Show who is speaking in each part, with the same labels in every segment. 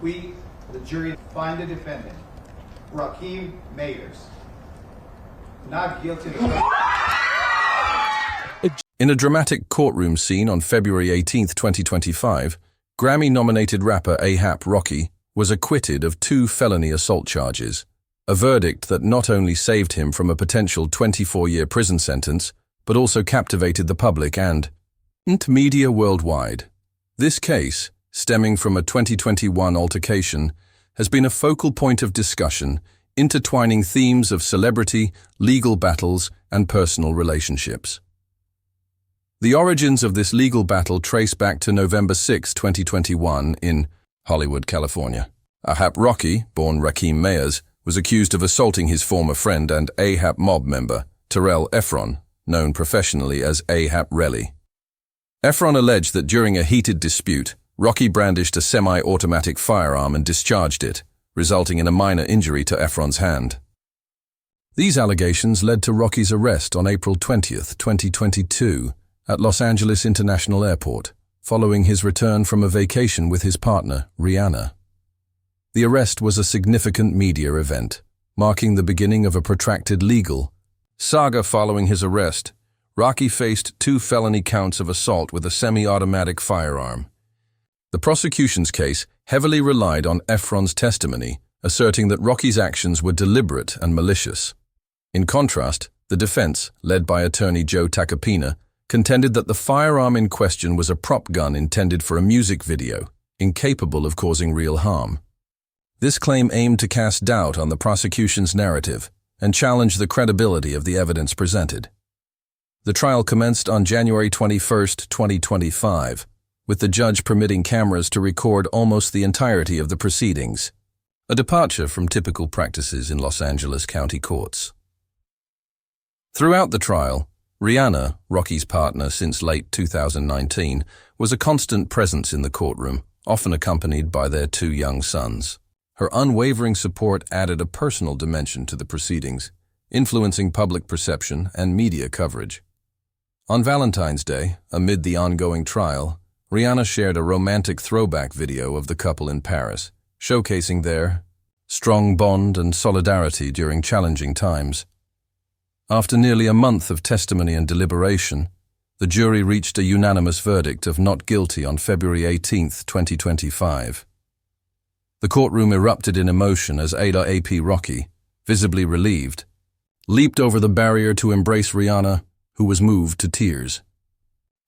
Speaker 1: We, the jury, find the defendant, Raheem Mayers, not guilty of...
Speaker 2: In a dramatic courtroom scene on February 18, 2025, Grammy-nominated rapper A$AP Rocky was acquitted of 2 felony assault charges, a verdict that not only saved him from a potential 24-year prison sentence, but also captivated the public and media worldwide. This case, stemming from a 2021 altercation, has been a focal point of discussion, intertwining themes of celebrity, legal battles, and personal relationships. The origins of this legal battle trace back to November 6, 2021 in Hollywood, California. A$AP Rocky, born Raheem Mayers, was accused of assaulting his former friend and A$AP mob member, Terrell Efron, known professionally as A$AP Relly. Efron alleged that during a heated dispute, Rocky brandished a semi-automatic firearm and discharged it, resulting in a minor injury to Efron's hand. These allegations led to Rocky's arrest on April 20, 2022, at Los Angeles International Airport, following his return from a vacation with his partner, Rihanna. The arrest was a significant media event, marking the beginning of a protracted legal saga. Following his arrest, Rocky faced 2 felony counts of assault with a semi-automatic firearm. The prosecution's case heavily relied on Efron's testimony, asserting that Rocky's actions were deliberate and malicious. In contrast, the defense, led by attorney Joe Tacopina, contended that the firearm in question was a prop gun intended for a music video, incapable of causing real harm. This claim aimed to cast doubt on the prosecution's narrative and challenge the credibility of the evidence presented. The trial commenced on January 21, 2025, with the judge permitting cameras to record almost the entirety of the proceedings, a departure from typical practices in Los Angeles County courts. Throughout the trial, Rihanna, Rocky's partner since late 2019, was a constant presence in the courtroom, often accompanied by their 2 young sons. Her unwavering support added a personal dimension to the proceedings, influencing public perception and media coverage. On Valentine's Day, amid the ongoing trial, Rihanna shared a romantic throwback video of the couple in Paris, showcasing their strong bond and solidarity during challenging times. After nearly a month of testimony and deliberation, the jury reached a unanimous verdict of not guilty on February 18, 2025. The courtroom erupted in emotion as A$AP Rocky, visibly relieved, leaped over the barrier to embrace Rihanna, who was moved to tears.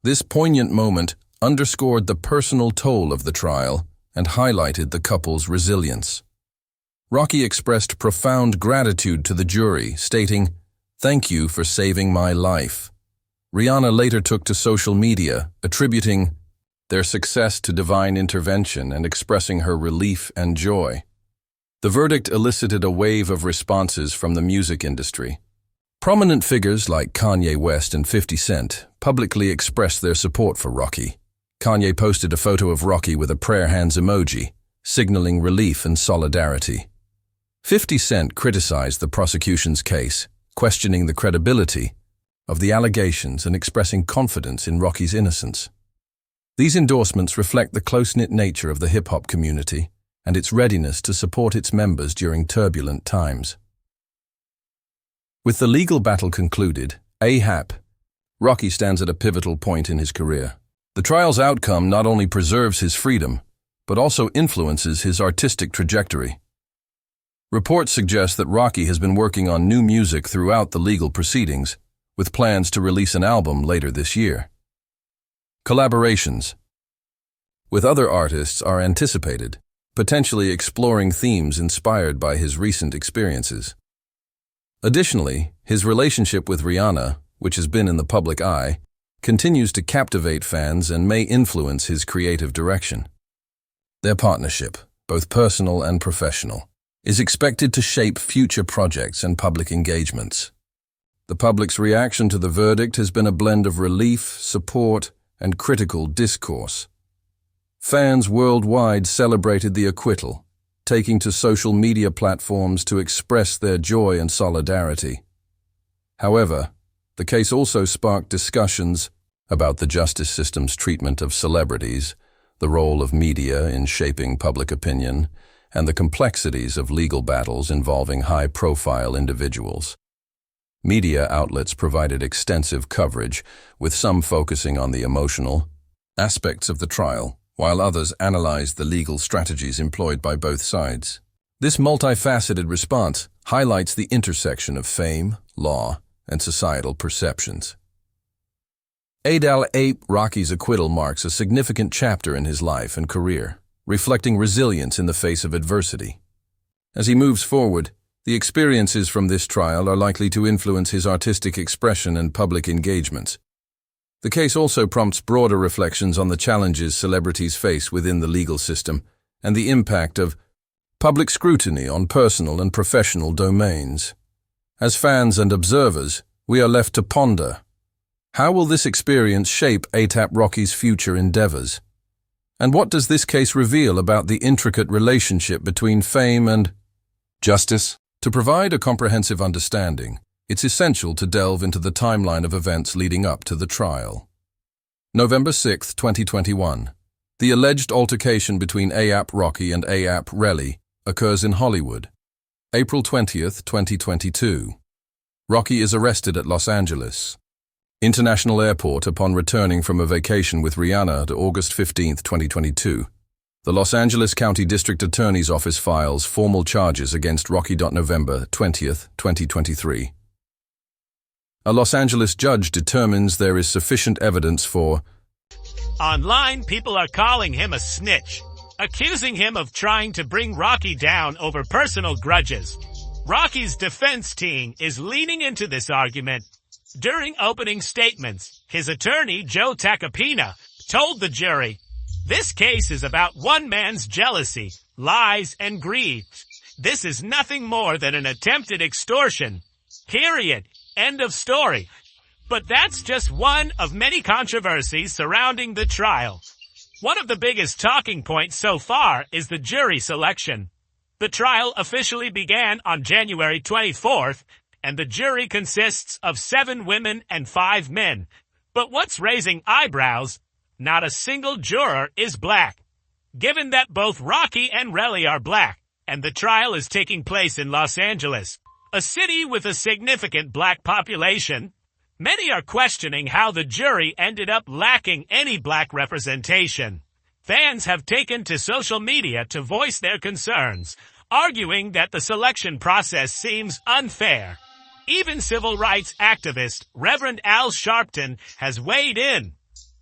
Speaker 2: This poignant moment underscored the personal toll of the trial and highlighted the couple's resilience. Rocky expressed profound gratitude to the jury, stating, "Thank you for saving my life." Rihanna later took to social media, attributing their success to divine intervention and expressing her relief and joy. The verdict elicited a wave of responses from the music industry. Prominent figures like Kanye West and 50 Cent publicly expressed their support for Rocky. Kanye posted a photo of Rocky with a prayer hands emoji, signaling relief and solidarity. 50 Cent criticized the prosecution's case, questioning the credibility of the allegations and expressing confidence in Rocky's innocence. These endorsements reflect the close-knit nature of the hip-hop community and its readiness to support its members during turbulent times. With the legal battle concluded, A$AP Rocky stands at a pivotal point in his career. The trial's outcome not only preserves his freedom, but also influences his artistic trajectory. Reports suggest that Rocky has been working on new music throughout the legal proceedings, with plans to release an album later this year. Collaborations with other artists are anticipated, potentially exploring themes inspired by his recent experiences. Additionally, his relationship with Rihanna, which has been in the public eye, continues to captivate fans and may influence his creative direction. Their partnership, both personal and professional, is expected to shape future projects and public engagements. The public's reaction to the verdict has been a blend of relief, support, and critical discourse. Fans worldwide celebrated the acquittal, taking to social media platforms to express their joy and solidarity. However, the case also sparked discussions about the justice system's treatment of celebrities, the role of media in shaping public opinion, and the complexities of legal battles involving high-profile individuals. Media outlets provided extensive coverage, with some focusing on the emotional aspects of the trial, while others analyzed the legal strategies employed by both sides. This multifaceted response highlights the intersection of fame, law, and societal perceptions. A$AP Rocky's acquittal marks a significant chapter in his life and career, reflecting resilience in the face of adversity. As he moves forward, the experiences from this trial are likely to influence his artistic expression and public engagements. The case also prompts broader reflections on the challenges celebrities face within the legal system and the impact of public scrutiny on personal and professional domains. As fans and observers, we are left to ponder: how will this experience shape A$AP Rocky's future endeavors? And what does this case reveal about the intricate relationship between fame and justice? To provide a comprehensive understanding, it's essential to delve into the timeline of events leading up to the trial. November 6, 2021. The alleged altercation between A$AP Rocky and A$AP Relly occurs in Hollywood. April 20th, 2022. Rocky is arrested at Los Angeles International Airport upon returning from a vacation with Rihanna at August 15, 2022. The Los Angeles County District Attorney's Office files formal charges against Rocky. November 20th, 2023. A Los Angeles judge determines there is sufficient evidence for
Speaker 3: Online, people are calling him a snitch, accusing him of trying to bring Rocky down over personal grudges. Rocky's defense team is leaning into this argument. During opening statements, his attorney, Joe Tacopina, told the jury, "This case is about one man's jealousy, lies, and greed. This is nothing more than an attempted extortion. Period. End of story." But that's just one of many controversies surrounding the trial. One of the biggest talking points so far is the jury selection. The trial officially began on January 24th, and the jury consists of 7 women and 5 men. But what's raising eyebrows? Not a single juror is black. Given that both Rocky and Relly are black, and the trial is taking place in Los Angeles, a city with a significant black population, many are questioning how the jury ended up lacking any black representation. Fans have taken to social media to voice their concerns, arguing that the selection process seems unfair. Even civil rights activist Reverend Al Sharpton has weighed in,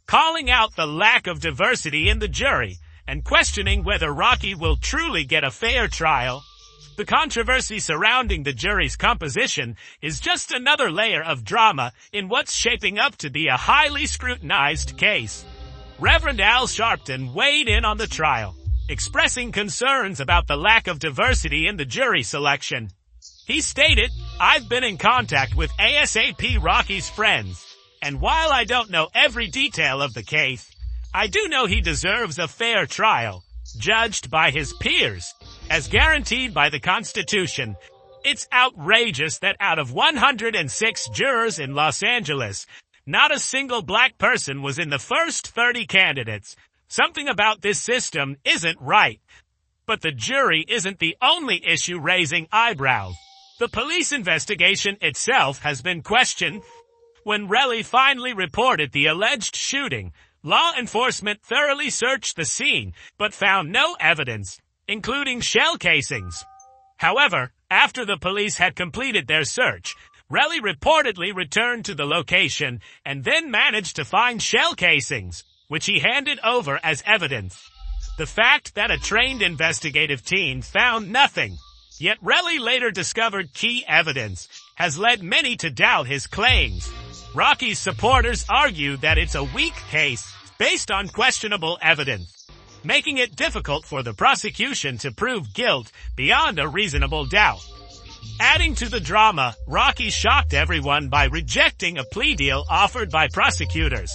Speaker 3: calling out the lack of diversity in the jury and questioning whether Rocky will truly get a fair trial. The controversy surrounding the jury's composition is just another layer of drama in what's shaping up to be a highly scrutinized case. Reverend Al Sharpton weighed in on the trial, expressing concerns about the lack of diversity in the jury selection. He stated, "I've been in contact with A$AP Rocky's friends, and while I don't know every detail of the case, I do know he deserves a fair trial, judged by his peers, as guaranteed by the Constitution. It's outrageous that out of 106 jurors in Los Angeles, not a single black person was in the first 30 candidates. Something about this system isn't right." But the jury isn't the only issue raising eyebrows. The police investigation itself has been questioned. When Relly finally reported the alleged shooting, law enforcement thoroughly searched the scene but found no evidence, including shell casings. However, after the police had completed their search, Relly reportedly returned to the location and then managed to find shell casings, which he handed over as evidence. The fact that a trained investigative team found nothing, yet Relly later discovered key evidence, has led many to doubt his claims. Rocky's supporters argue that it's a weak case based on questionable evidence, making it difficult for the prosecution to prove guilt beyond a reasonable doubt. Adding to the drama, Rocky shocked everyone by rejecting a plea deal offered by prosecutors.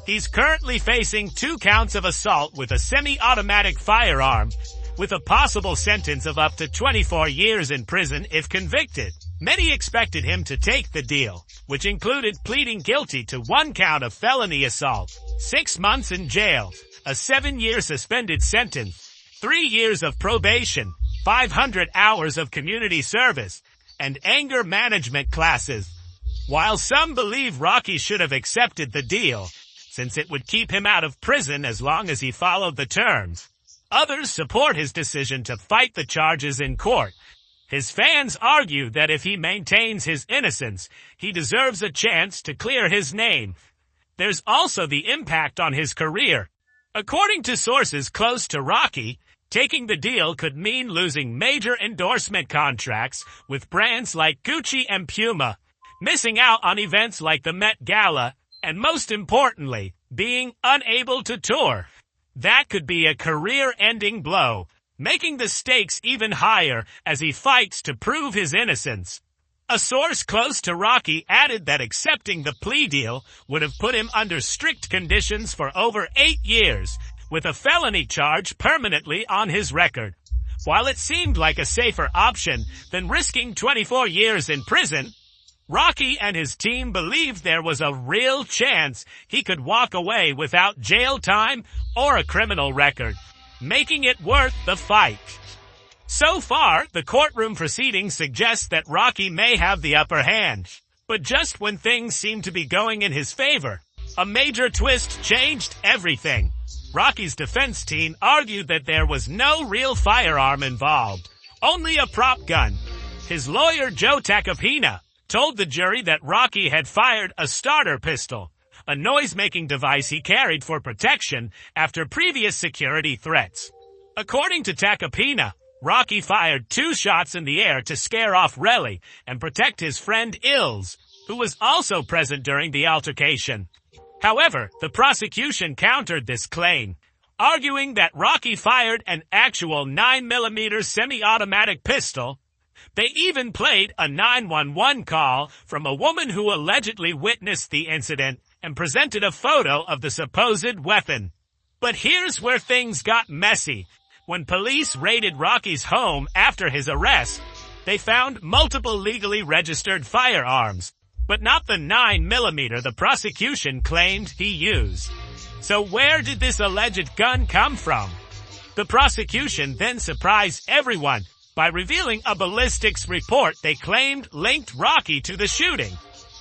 Speaker 3: He's currently facing 2 counts of assault with a semi-automatic firearm, with a possible sentence of up to 24 years in prison if convicted. Many expected him to take the deal, which included pleading guilty to 1 count of felony assault, 6 months in jail, a 7-year suspended sentence, 3 years of probation, 500 hours of community service, and anger management classes. While some believe Rocky should have accepted the deal, since it would keep him out of prison as long as he followed the terms, others support his decision to fight the charges in court. His fans argue that if he maintains his innocence, he deserves a chance to clear his name. There's also the impact on his career. According to sources close to Rocky, taking the deal could mean losing major endorsement contracts with brands like Gucci and Puma, missing out on events like the Met Gala, and most importantly, being unable to tour. That could be a career-ending blow, making the stakes even higher as he fights to prove his innocence. A source close to Rocky added that accepting the plea deal would have put him under strict conditions for over 8 years, with a felony charge permanently on his record. While it seemed like a safer option than risking 24 years in prison, Rocky and his team believed there was a real chance he could walk away without jail time or a criminal record, making it worth the fight. So far, the courtroom proceedings suggest that Rocky may have the upper hand. But just when things seemed to be going in his favor, a major twist changed everything. Rocky's defense team argued that there was no real firearm involved, only a prop gun. His lawyer, Joe Tacopina, told the jury that Rocky had fired a starter pistol, a noise-making device he carried for protection after previous security threats. According to Tacopina, Rocky fired 2 shots in the air to scare off Relly and protect his friend Ills, who was also present during the altercation. However, the prosecution countered this claim, arguing that Rocky fired an actual 9mm semi-automatic pistol. They even played a 911 call from a woman who allegedly witnessed the incident and presented a photo of the supposed weapon. But here's where things got messy. When police raided Rocky's home after his arrest, they found multiple legally registered firearms, but not the 9mm the prosecution claimed he used. So where did this alleged gun come from? The prosecution then surprised everyone by revealing a ballistics report they claimed linked Rocky to the shooting.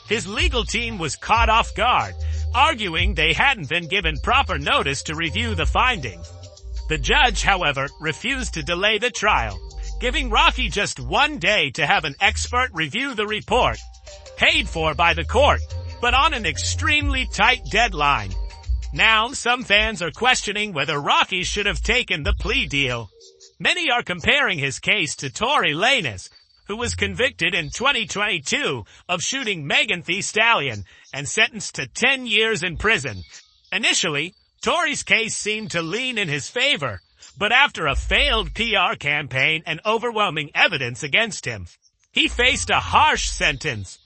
Speaker 3: His legal team was caught off guard, arguing they hadn't been given proper notice to review the findings. The judge, however, refused to delay the trial, giving Rocky just 1 day to have an expert review the report, paid for by the court, but on an extremely tight deadline. Now, some fans are questioning whether Rocky should have taken the plea deal. Many are comparing his case to Tory Lanez, who was convicted in 2022 of shooting Megan Thee Stallion and sentenced to 10 years in prison. Initially, Tory's case seemed to lean in his favor, but after a failed PR campaign and overwhelming evidence against him, he faced a harsh sentence.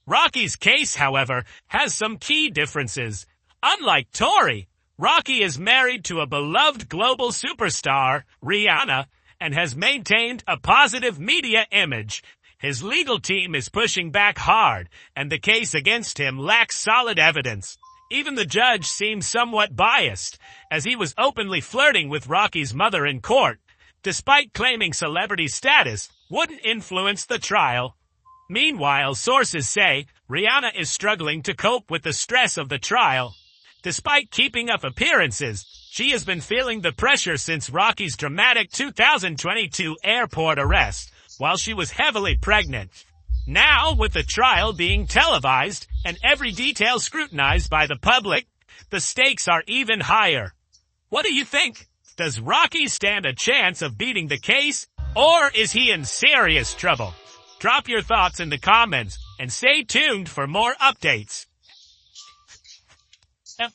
Speaker 3: Rocky's case, however, has some key differences. Unlike Tory, Rocky is married to a beloved global superstar, Rihanna, and has maintained a positive media image. His legal team is pushing back hard, and the case against him lacks solid evidence. Even the judge seems somewhat biased, as he was openly flirting with Rocky's mother in court, despite claiming celebrity status wouldn't influence the trial. Meanwhile, sources say Rihanna is struggling to cope with the stress of the trial. Despite keeping up appearances, she has been feeling the pressure since Rocky's dramatic 2022 airport arrest, while she was heavily pregnant. Now, with the trial being televised and every detail scrutinized by the public, the stakes are even higher. What do you think? Does Rocky stand a chance of beating the case, or is he in serious trouble? Drop your thoughts in the comments and stay tuned for more updates. Yep.